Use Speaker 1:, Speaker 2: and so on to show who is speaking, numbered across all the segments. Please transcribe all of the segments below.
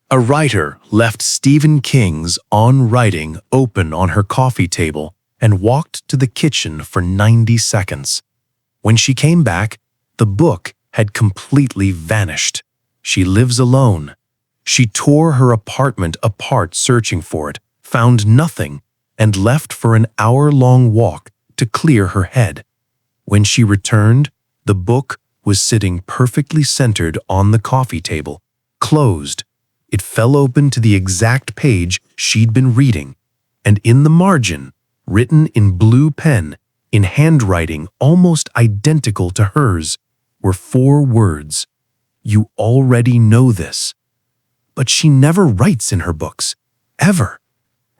Speaker 1: A writer left Stephen King's On Writing open on her coffee table and walked to the kitchen for 90 seconds. When she came back, the book had completely vanished. She lives alone. She tore her apartment apart searching for it, found nothing, and left for an hour-long walk to clear her head. When she returned, the book was sitting perfectly centered on the coffee table, closed. It fell open to the exact page she'd been reading, and in the margin, written in blue pen, in handwriting almost identical to hers, were 4 words. "You already know this." But she never writes in her books, ever.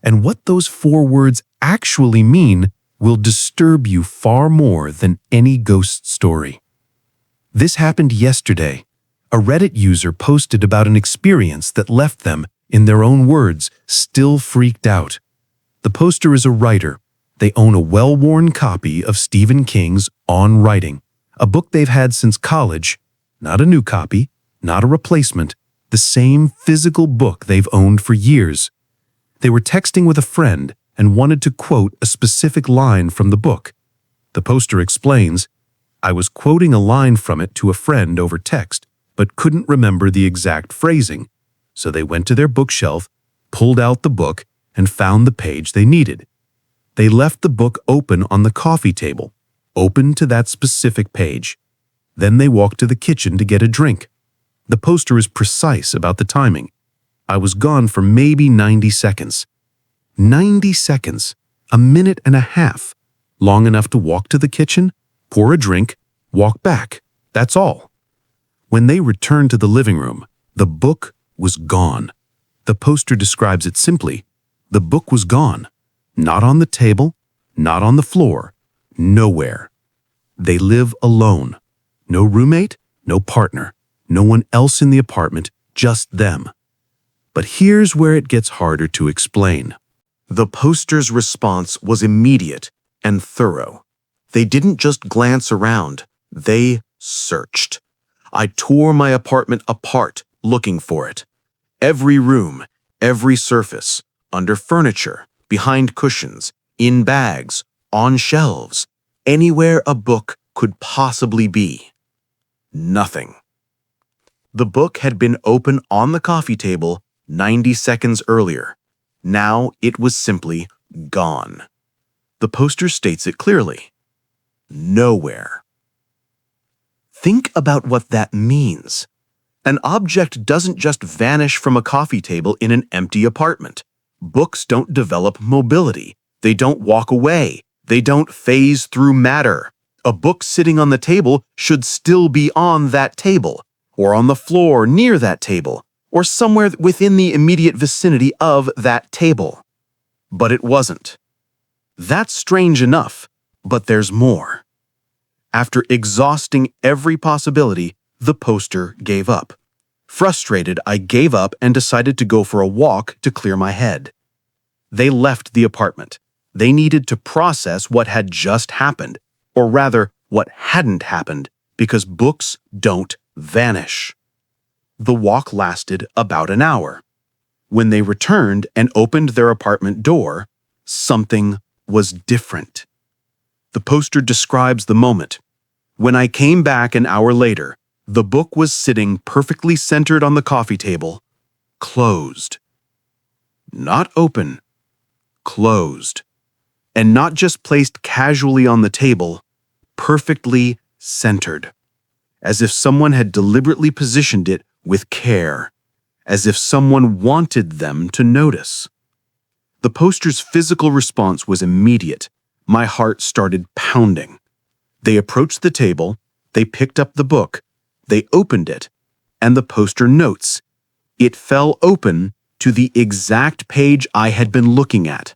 Speaker 1: And what those 4 words actually mean will disturb you far more than any ghost story. This happened yesterday. A Reddit user posted about an experience that left them, in their own words, still freaked out. The poster is a writer. They own a well-worn copy of Stephen King's On Writing, a book they've had since college, not a new copy, not a replacement, the same physical book they've owned for years. They were texting with a friend and wanted to quote a specific line from the book. The poster explains, "I was quoting a line from it to a friend over text, but couldn't remember the exact phrasing, so they went to their bookshelf, pulled out the book, and found the page they needed. They left the book open on the coffee table, open to that specific page. Then they walked to the kitchen to get a drink. The poster is precise about the timing. I was gone for maybe 90 seconds. 90 seconds, a minute and a half, long enough to walk to the kitchen, pour a drink, walk back. That's all. When they returned to the living room, the book was gone. The poster describes it simply. The book was gone. Not on the table, not on the floor, nowhere. They live alone. No roommate, no partner, no one else in the apartment, just them. But here's where it gets harder to explain. The poster's response was immediate and thorough. They didn't just glance around, they searched. I tore my apartment apart looking for it. Every room, every surface, under furniture, behind cushions, in bags, on shelves, anywhere a book could possibly be. Nothing. The book had been open on the coffee table 90 seconds earlier. Now it was simply gone. The poster states it clearly. Nowhere. Think about what that means. An object doesn't just vanish from a coffee table in an empty apartment. Books don't develop mobility. They don't walk away. They don't phase through matter. A book sitting on the table should still be on that table, or on the floor near that table, or somewhere within the immediate vicinity of that table. But it wasn't. That's strange enough, but there's more. After exhausting every possibility, the poster gave up. Frustrated, I gave up and decided to go for a walk to clear my head. They left the apartment. They needed to process what had just happened, or rather, what hadn't happened, because books don't vanish. The walk lasted about an hour. When they returned and opened their apartment door, something was different. The poster describes the moment. When I came back an hour later, the book was sitting perfectly centered on the coffee table, closed. Not open, closed. And not just placed casually on the table, perfectly centered. As if someone had deliberately positioned it with care, as if someone wanted them to notice. The poster's physical response was immediate. My heart started pounding. They approached the table, they picked up the book, they opened it, and the poster notes, it fell open to the exact page I had been looking at.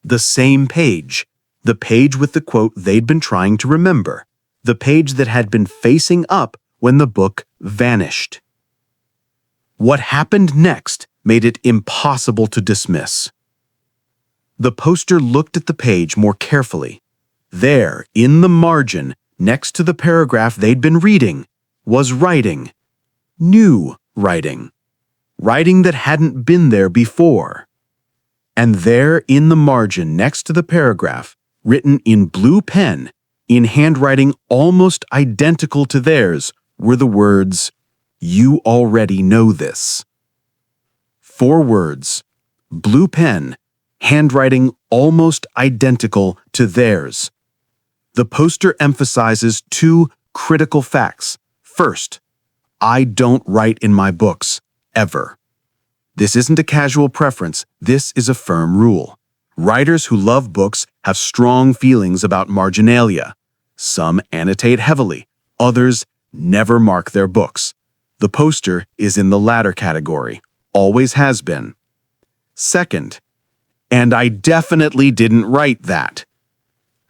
Speaker 1: The same page, the page with the quote they'd been trying to remember, the page that had been facing up when the book vanished. What happened next made it impossible to dismiss. The poster looked at the page more carefully. There, in the margin, next to the paragraph they'd been reading, was writing. New writing.
Speaker 2: writing that hadn't been there before. And there in the margin next to the paragraph, written in blue pen, in handwriting almost identical to theirs, were the words, "You already know this." 4 words, blue pen, handwriting almost identical to theirs. The poster emphasizes 2 critical facts. First, I don't write in my books, ever. This isn't a casual preference, this is a firm rule. Writers who love books have strong feelings about marginalia. Some annotate heavily, others never mark their books. The poster is in the latter category, always has been. Second, and I definitely didn't write that.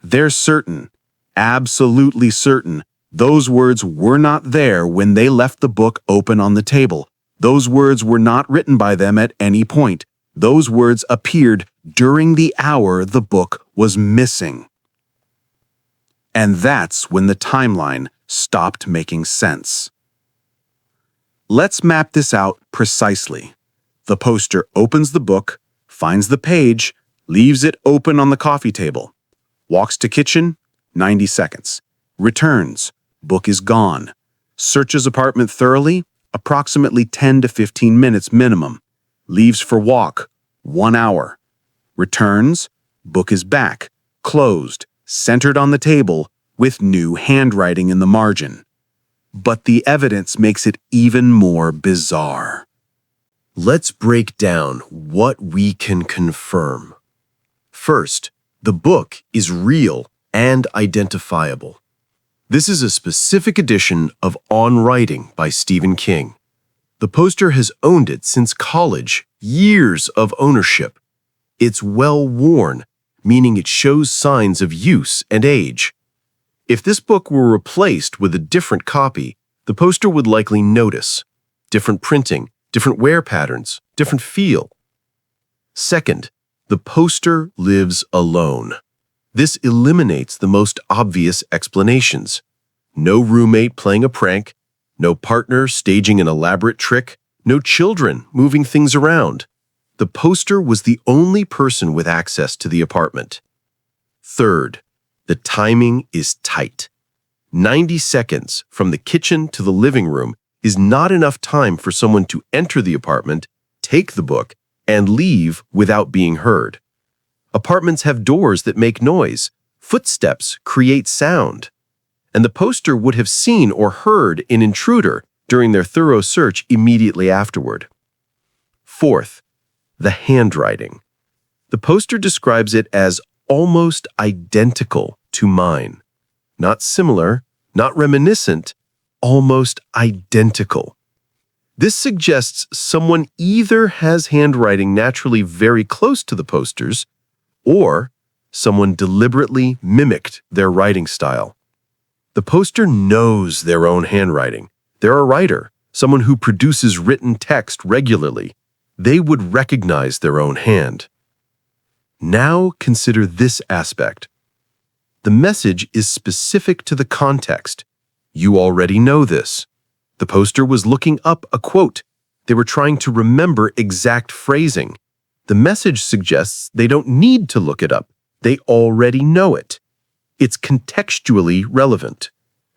Speaker 2: They're certain, absolutely certain, those words were not there when they left the book open on the table. Those words were not written by them at any point. Those words appeared during the hour the book was missing. And that's when the timeline stopped making sense. Let's map this out precisely. The poster opens the book, finds the page, leaves it open on the coffee table. Walks to kitchen, 90 seconds. Returns, book is gone. Searches apartment thoroughly, approximately 10 to 15 minutes minimum. Leaves for walk, 1 hour. Returns, book is back, closed, centered on the table, with new handwriting in the margin. But the evidence makes it even more bizarre.
Speaker 1: Let's break down what we can confirm. First, the book is real and identifiable. This is a specific edition of On Writing by Stephen King. The poster has owned it since college, years of ownership. It's well worn, meaning it shows signs of use and age. If this book were replaced with a different copy, the poster would likely notice different printing, different wear patterns, different feel. Second, the poster lives alone. This eliminates the most obvious explanations. No roommate playing a prank, no partner staging an elaborate trick, no children moving things around. The poster was the only person with access to the apartment. Third, the timing is tight. 90 seconds from the kitchen to the living room is not enough time for someone to enter the apartment, take the book, and leave without being heard. Apartments have doors that make noise. Footsteps create sound. And the poster would have seen or heard an intruder during their thorough search immediately afterward. Fourth, the handwriting. The poster describes it as almost identical to mine. Not similar, not reminiscent, almost identical. This suggests someone either has handwriting naturally very close to the poster's, or someone deliberately mimicked their writing style. The poster knows their own handwriting. They're a writer, someone who produces written text regularly. They would recognize their own hand. Now consider this aspect. The message is specific to the context. You already know this. The poster was looking up a quote. They were trying to remember exact phrasing. The message suggests they don't need to look it up. They already know it. It's contextually relevant.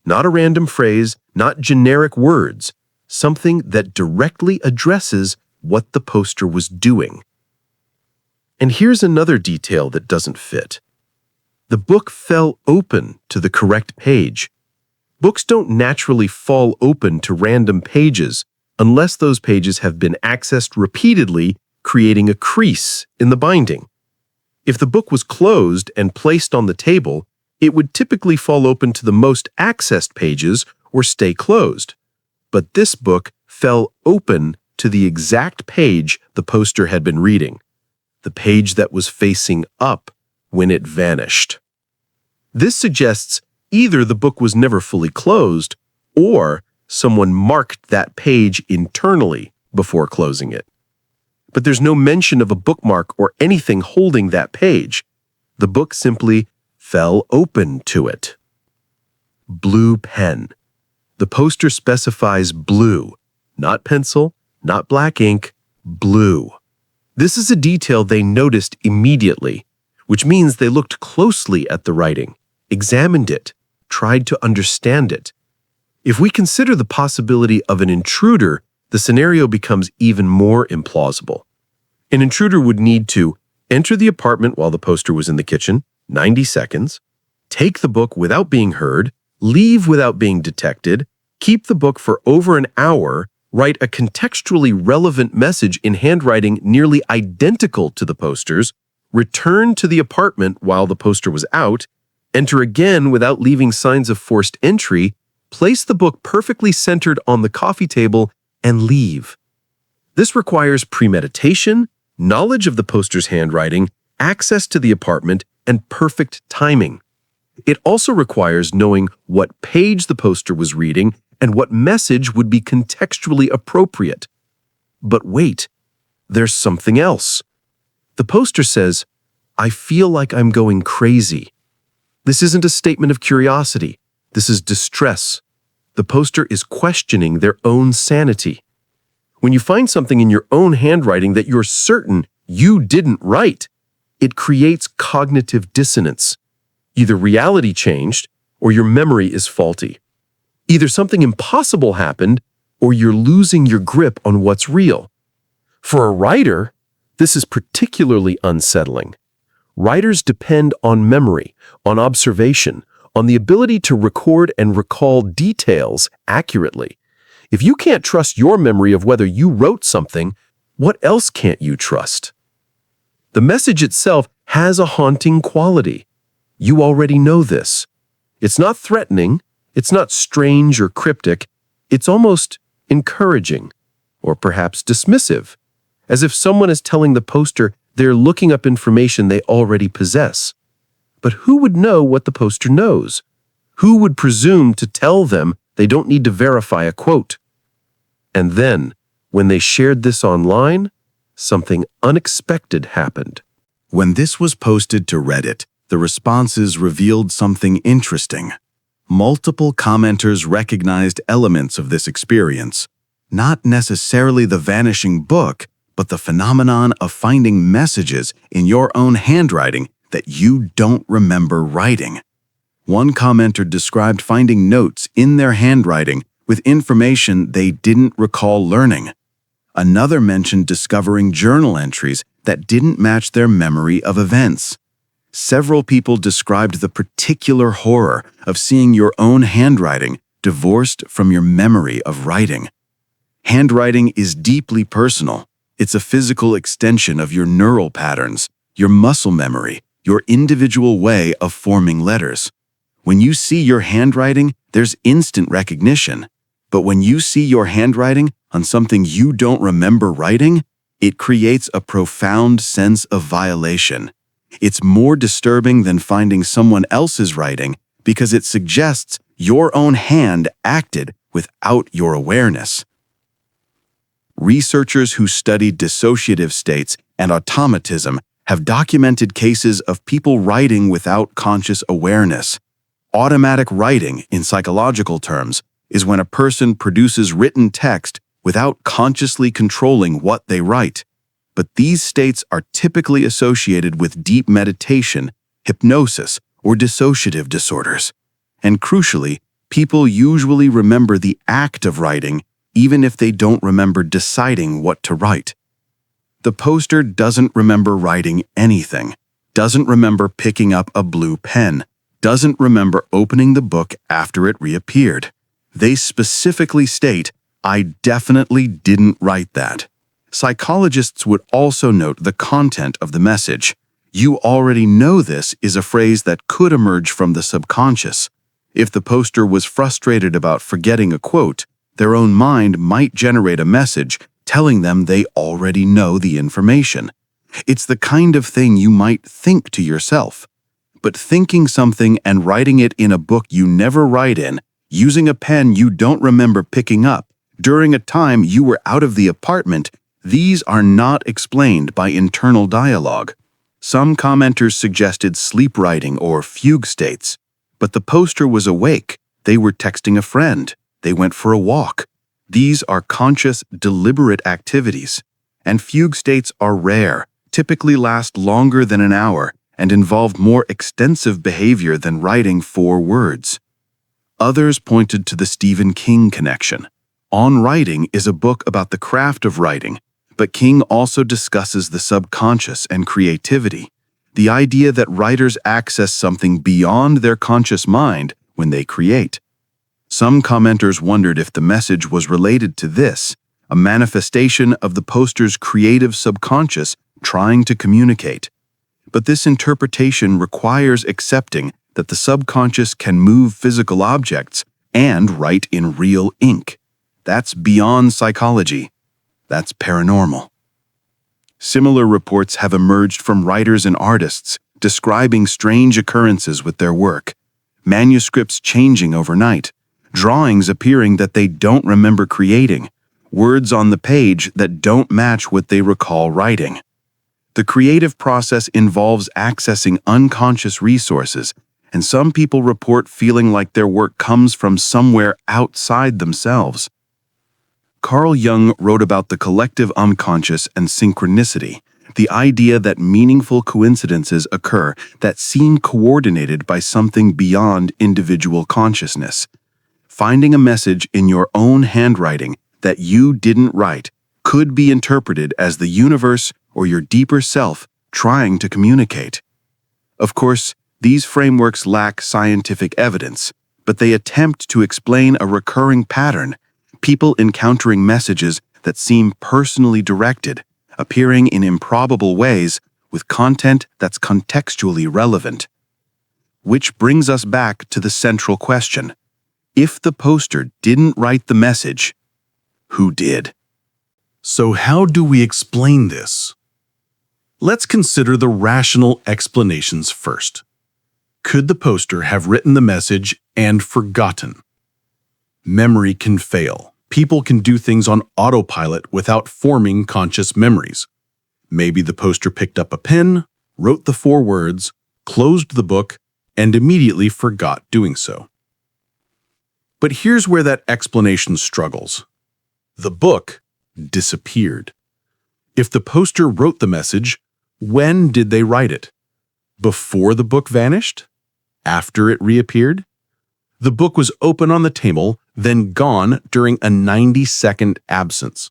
Speaker 1: Not a random phrase, not generic words, something that directly addresses what the poster was doing. And here's another detail that doesn't fit. The book fell open to the correct page. Books don't naturally fall open to random pages unless those pages have been accessed repeatedly, creating a crease in the binding. If the book was closed and placed on the table, it would typically fall open to the most accessed pages or stay closed. But this book fell open to the exact page the poster had been reading, the page that was facing up when it vanished. This suggests either the book was never fully closed, or someone marked that page internally before closing it. But there's no mention of a bookmark or anything holding that page. The book simply fell open to it. Blue pen. The poster specifies blue, not pencil,
Speaker 3: not black ink, blue. This is a detail they noticed immediately, which means they looked closely at the writing, examined it, tried to understand it. If we consider the possibility of an intruder, the scenario becomes even more implausible. An intruder would need to enter the apartment while the poster was in the kitchen, 90 seconds, take the book without being heard, leave without being detected, keep the book for over an hour, write a contextually relevant message in handwriting nearly identical to the poster's, return to the apartment while the poster was out, enter again without leaving signs of forced entry, place the book perfectly centered on the coffee table, and leave. This requires premeditation, knowledge of the poster's handwriting, access to the apartment, and perfect timing. It also requires knowing what page the poster was reading and what message would be contextually appropriate. But wait, there's something else. The poster says, "I feel like I'm going crazy." This isn't a statement of curiosity. This is distress. The poster is questioning their own sanity. When you find something in your own handwriting that you're certain you didn't write, it creates cognitive dissonance. Either reality changed or your memory is faulty. Either something impossible happened or you're losing your grip on what's real. For a writer, this is particularly unsettling. Writers depend on memory, on observation, on the ability to record and recall details accurately. If you can't trust your memory of whether you wrote something, what else can't you trust? The message itself has a haunting quality. You already know this. It's not threatening, it's not strange or cryptic, it's almost encouraging, or perhaps dismissive, as if someone is telling the poster they're looking up information they already possess. But who would know what the poster knows? Who would presume to tell them they don't need to verify a quote? And then, when they shared this online, something unexpected happened.
Speaker 2: When this was posted to Reddit, the responses revealed something interesting. Multiple commenters recognized elements of this experience, not necessarily the vanishing book, but the phenomenon of finding messages in your own handwriting that you don't remember writing. One commenter described finding notes in their handwriting with information they didn't recall learning. Another mentioned discovering journal entries that didn't match their memory of events. Several people described the particular horror of seeing your own handwriting divorced from your memory of writing. Handwriting is deeply personal. It's a physical extension of your neural patterns, your muscle memory, your individual way of forming letters. When you see your handwriting, there's instant recognition. But when you see your handwriting on something you don't remember writing, it creates a profound sense of violation. It's more disturbing than finding someone else's writing because it suggests your own hand acted without your awareness. Researchers who studied dissociative states and automatism have documented cases of people writing without conscious awareness. Automatic writing, in psychological terms, is when a person produces written text without consciously controlling what they write. But these states are typically associated with deep meditation, hypnosis, or dissociative disorders. And crucially, people usually remember the act of writing even if they don't remember deciding what to write. The poster doesn't remember writing anything, doesn't remember picking up a blue pen, doesn't remember opening the book after it reappeared. They specifically state, "I definitely didn't write that." Psychologists would also note the content of the message. "You already know this" is a phrase that could emerge from the subconscious. If the poster was frustrated about forgetting a quote, their own mind might generate a message telling them they already know the information. It's the kind of thing you might think to yourself. But thinking something and writing it in a book you never write in, using a pen you don't remember picking up, during a time you were out of the apartment, these are not explained by internal dialogue. Some commenters suggested sleep writing or fugue states, but the poster was awake. They were texting a friend. They went for a walk. These are conscious, deliberate activities, and fugue states are rare, typically last longer than an hour, and involve more extensive behavior than writing 4 words. Others pointed to the Stephen King connection. On Writing is a book about the craft of writing, but King also discusses the subconscious and creativity, the idea that writers access something beyond their conscious mind when they create. Some commenters wondered if the message was related to this, a manifestation of the poster's creative subconscious trying to communicate. But this interpretation requires accepting that the subconscious can move physical objects and write in real ink. That's beyond psychology. That's paranormal. Similar reports have emerged from writers and artists describing strange occurrences with their work, manuscripts changing overnight, drawings appearing that they don't remember creating, words on the page that don't match what they recall writing. The creative process involves accessing unconscious resources, and some people report feeling like their work comes from somewhere outside themselves. Carl Jung wrote about the collective unconscious and synchronicity, the idea that meaningful coincidences occur that seem coordinated by something beyond individual consciousness. Finding a message in your own handwriting that you didn't write could be interpreted as the universe or your deeper self trying to communicate. Of course, these frameworks lack scientific evidence, but they attempt to explain a recurring pattern, people encountering messages that seem personally directed, appearing in improbable ways with content that's contextually relevant. Which brings us back to the central question. If the poster didn't write the message, who did?
Speaker 1: So how do we explain this? Let's consider the rational explanations first. Could the poster have written the message and forgotten? Memory can fail. People can do things on autopilot without forming conscious memories. Maybe the poster picked up a pen, wrote the 4 words, closed the book, and immediately forgot doing so. But here's where that explanation struggles. The book disappeared. If the poster wrote the message, when did they write it? Before the book vanished? After it reappeared? The book was open on the table, then gone during a 90-second absence.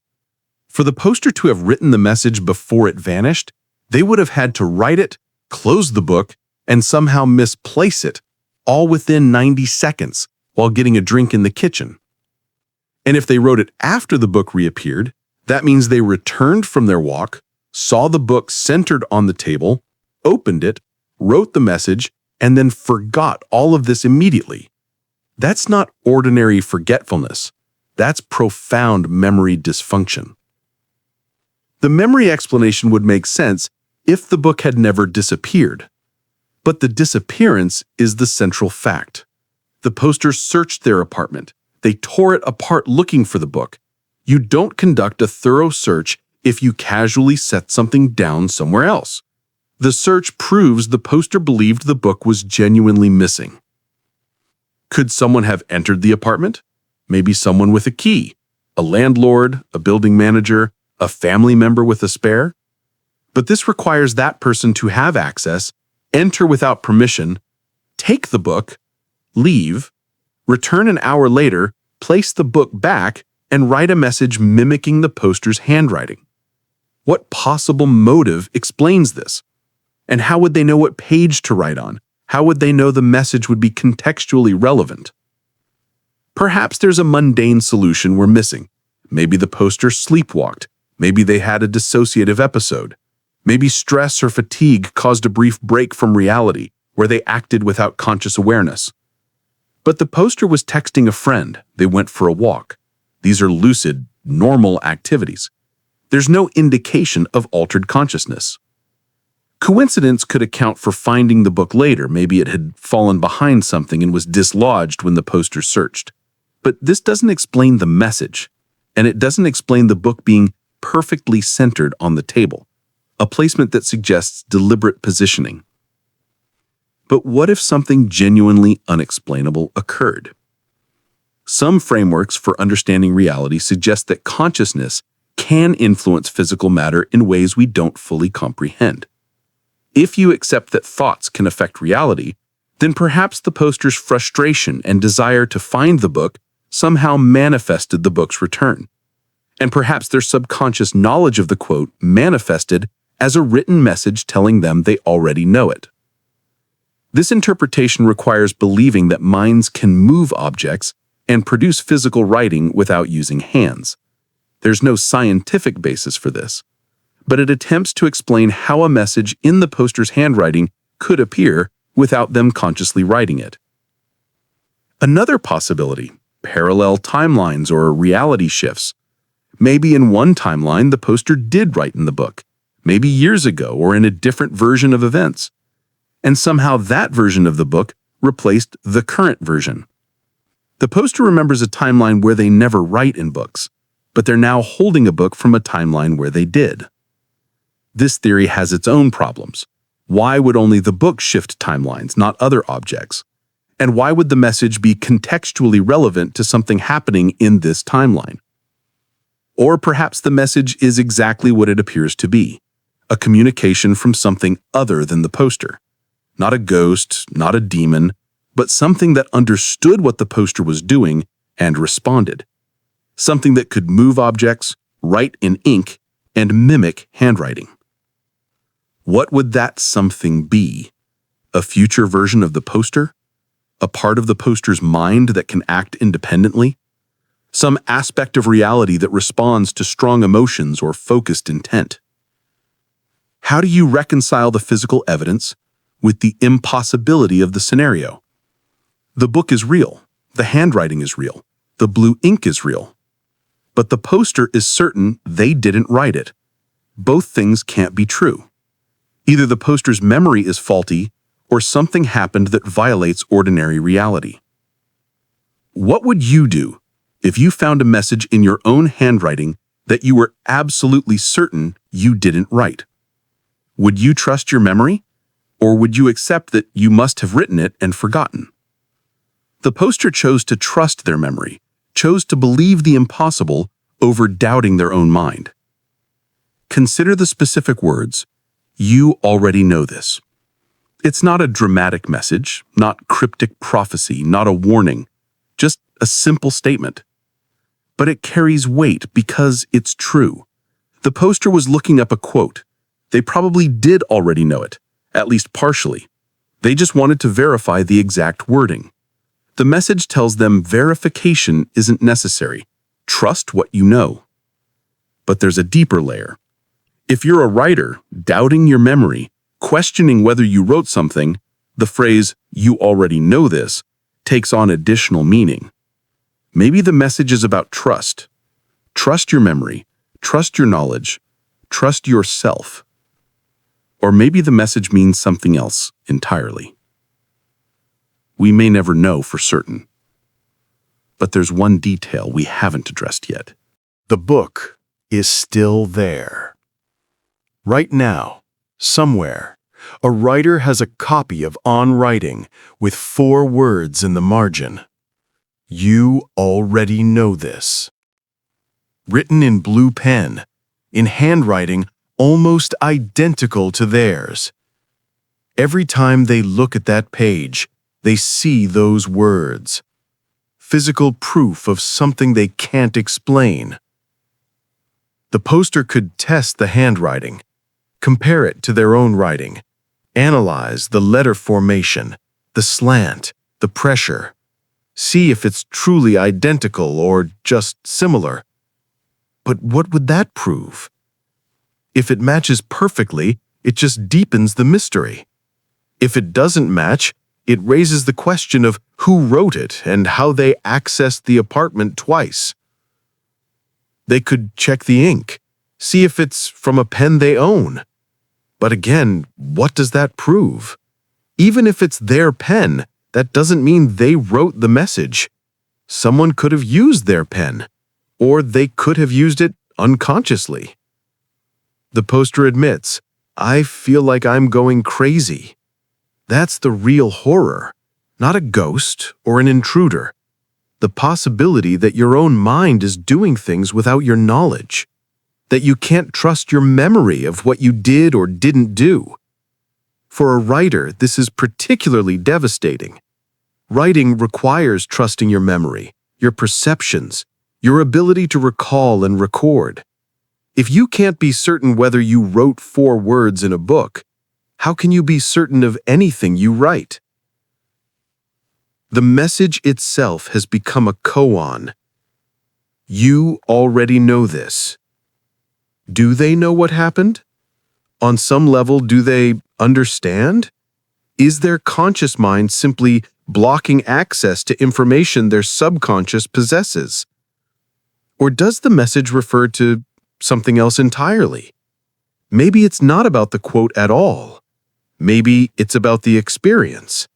Speaker 1: For the poster to have written the message before it vanished, they would have had to write it, close the book, and somehow misplace it, all within 90 seconds, while getting a drink in the kitchen. And if they wrote it after the book reappeared, that means they returned from their walk, saw the book centered on the table, opened it, wrote the message, and then forgot all of this immediately. That's not ordinary forgetfulness. That's profound memory dysfunction. The memory explanation would make sense if the book had never disappeared. But the disappearance is the central fact. The poster searched their apartment. They tore it apart looking for the book. You don't conduct a thorough search if you casually set something down somewhere else. The search proves the poster believed the book was genuinely missing. Could someone have entered the apartment? Maybe someone with a key, a landlord, a building manager, a family member with a spare. But this requires that person to have access, enter without permission, take the book, leave, return an hour later, place the book back, and write a message mimicking the poster's handwriting. What possible motive explains this? And how would they know what page to write on? How would they know the message would be contextually relevant? Perhaps there's a mundane solution we're missing. Maybe the poster sleepwalked. Maybe they had a dissociative episode. Maybe stress or fatigue caused a brief break from reality, where they acted without conscious awareness. But the poster was texting a friend. They went for a walk. These are lucid, normal activities. There's no indication of altered consciousness. Coincidence could account for finding the book later. Maybe it had fallen behind something and was dislodged when the poster searched. But this doesn't explain the message, and it doesn't explain the book being perfectly centered on the table, a placement that suggests deliberate positioning. But what if something genuinely unexplainable occurred?
Speaker 2: Some frameworks for understanding reality suggest that consciousness can influence physical matter in ways we don't fully comprehend. If you accept that thoughts can affect reality, then perhaps the poster's frustration and desire to find the book somehow manifested the book's return. And perhaps their subconscious knowledge of the quote manifested as a written message telling them they already know it. This interpretation requires believing that minds can move objects and produce physical writing without using hands. There's no scientific basis for this, but it attempts to explain how a message in the poster's handwriting could appear without them consciously writing it. Another possibility, parallel timelines or reality shifts. Maybe in one timeline the poster did write in the book, maybe years ago or in a different version of events, and somehow that version of the book replaced the current version. The poster remembers a timeline where they never write in books, but they're now holding a book from a timeline where they did. This theory has its own problems. Why would only the book shift timelines, not other objects? And why would the message be contextually relevant to something happening in this timeline? Or perhaps the message is exactly what it appears to be, a communication from something other than the poster. Not a ghost, not a demon, but something that understood what the poster was doing and responded. Something that could move objects, write in ink, and mimic handwriting. What would that something be? A future version of the poster? A part of the poster's mind that can act independently? Some aspect of reality that responds to strong emotions or focused intent? How do you reconcile the physical evidence with the impossibility of the scenario? The book is real, the handwriting is real, the blue ink is real. But the poster is certain they didn't write it. Both things can't be true. Either the poster's memory is faulty, or something happened that violates ordinary reality. What would you do if you found a message in your own handwriting that you were absolutely certain you didn't write? Would you trust your memory, or would you accept that you must have written it and forgotten? The poster chose to trust their memory, chose to believe the impossible over doubting their own mind. Consider the specific words, "You already know this." It's not a dramatic message, not cryptic prophecy, not a warning, just a simple statement. But it carries weight because it's true. The poster was looking up a quote. They probably did already know it, at least partially. They just wanted to verify the exact wording. The message tells them verification isn't necessary. Trust what you know. But there's a deeper layer. If you're a writer, doubting your memory, questioning whether you wrote something, the phrase, "you already know this," takes on additional meaning. Maybe the message is about trust. Trust your memory, trust your knowledge, trust yourself. Or maybe the message means something else entirely. We may never know for certain. But there's one detail we haven't addressed yet.
Speaker 1: The book is still there. Right now, somewhere, a writer has a copy of On Writing with 4 words in the margin. You already know this. Written in blue pen, in handwriting almost identical to theirs. Every time they look at that page, they see those words. Physical proof of something they can't explain. The poster could test the handwriting, compare it to their own writing, analyze the letter formation, the slant, the pressure, see if it's truly identical or just similar. But what would that prove? If it matches perfectly, it just deepens the mystery. If it doesn't match, it raises the question of who wrote it and how they accessed the apartment twice. They could check the ink, see if it's from a pen they own. But again, what does that prove? Even if it's their pen, that doesn't mean they wrote the message. Someone could have used their pen, or they could have used it unconsciously. The poster admits, "I feel like I'm going crazy." That's the real horror, not a ghost or an intruder.
Speaker 3: The possibility that your own mind is doing things without your knowledge, that you can't trust your memory of what you did or didn't do. For a writer, this is particularly devastating. Writing requires trusting your memory, your perceptions, your ability to recall and record. If you can't be certain whether you wrote 4 words in a book, how can you be certain of anything you write? The message itself has become a koan. You already know this. Do they know what happened? On some level, do they understand? Is their conscious mind simply blocking access to information their subconscious possesses? Or does the message refer to something else entirely? Maybe it's not about the quote at all. Maybe it's about the experience,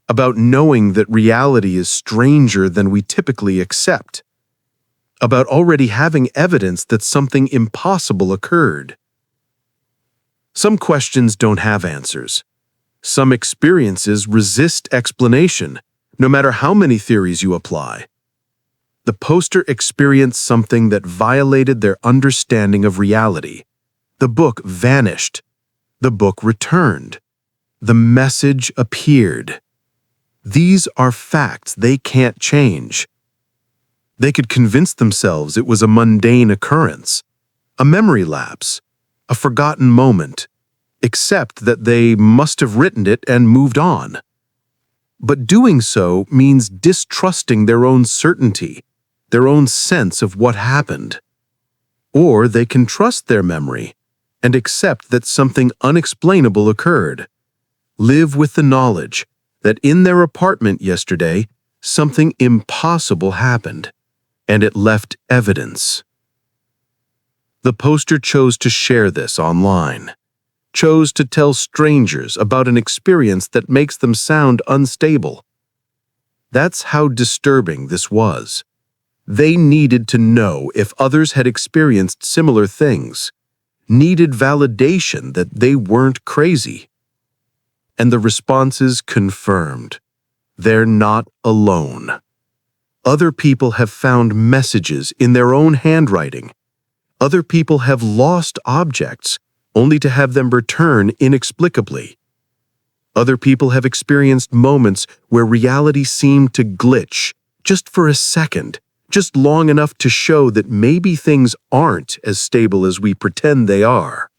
Speaker 3: about knowing that reality is stranger than we typically accept, about already having evidence that something impossible occurred. Some questions don't have answers. Some experiences resist explanation, no matter how many theories you apply. The poster experienced something that violated their understanding of reality. The book vanished. The book returned. The message appeared. These are facts they can't change. They could convince themselves it was a mundane occurrence, a memory lapse, a forgotten moment, except that they must have written it and moved on. But doing so means distrusting their own certainty, their own sense of what happened. Or they can trust their memory and accept that something unexplainable occurred. Live with the knowledge that in their apartment yesterday, something impossible happened, and it left evidence. The poster chose to share this online, chose to tell strangers about an experience that makes them sound unstable. That's how disturbing this was. They needed to know if others had experienced similar things, needed validation that they weren't crazy. And the responses confirmed. They're not alone. Other people have found messages in their own handwriting. Other people have lost objects only to have them return inexplicably. Other people have experienced moments where reality seemed to glitch just for a second, just long enough to show that maybe things aren't as stable as we pretend they are.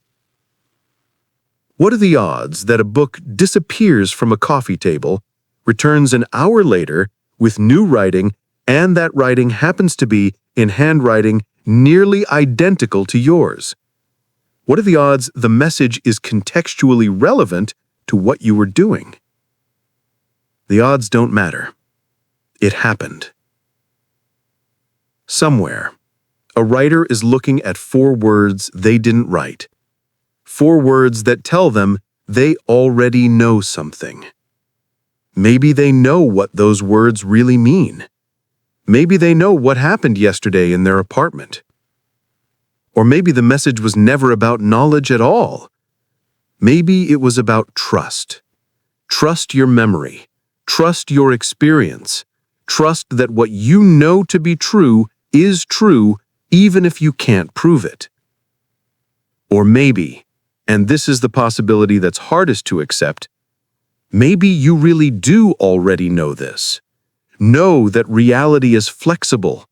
Speaker 3: What are the odds that a book disappears from a coffee table, returns an hour later with new writing, and that writing happens to be in handwriting nearly identical to yours? What are the odds the message is contextually relevant to what you were doing? The odds don't matter. It happened. Somewhere, a writer is looking at 4 words they didn't write. 4 words that tell them they already know something. Maybe they know what those words really mean. Maybe they know what happened yesterday in their apartment. Or maybe the message was never about knowledge at all. Maybe it was about trust. Trust your memory. Trust your experience. Trust that what you know to be true is true even if you can't prove it. Or maybe, and this is the possibility that's hardest to accept, maybe you really do already know this. Know that reality is flexible.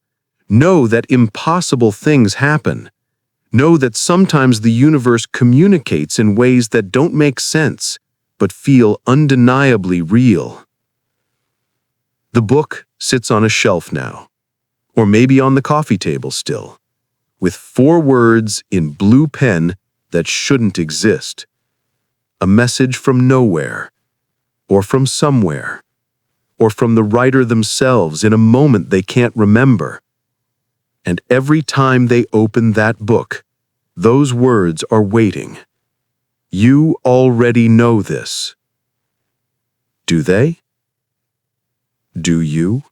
Speaker 3: Know that impossible things happen. Know that sometimes the universe communicates in ways that don't make sense, but feel undeniably real. The book sits on a shelf now, or maybe on the coffee table still, with 4 words in blue pen that shouldn't exist. A message from nowhere, or from somewhere, or from the writer themselves in a moment they can't remember. And every time they open that book, those words are waiting. You already know this. Do they? Do you?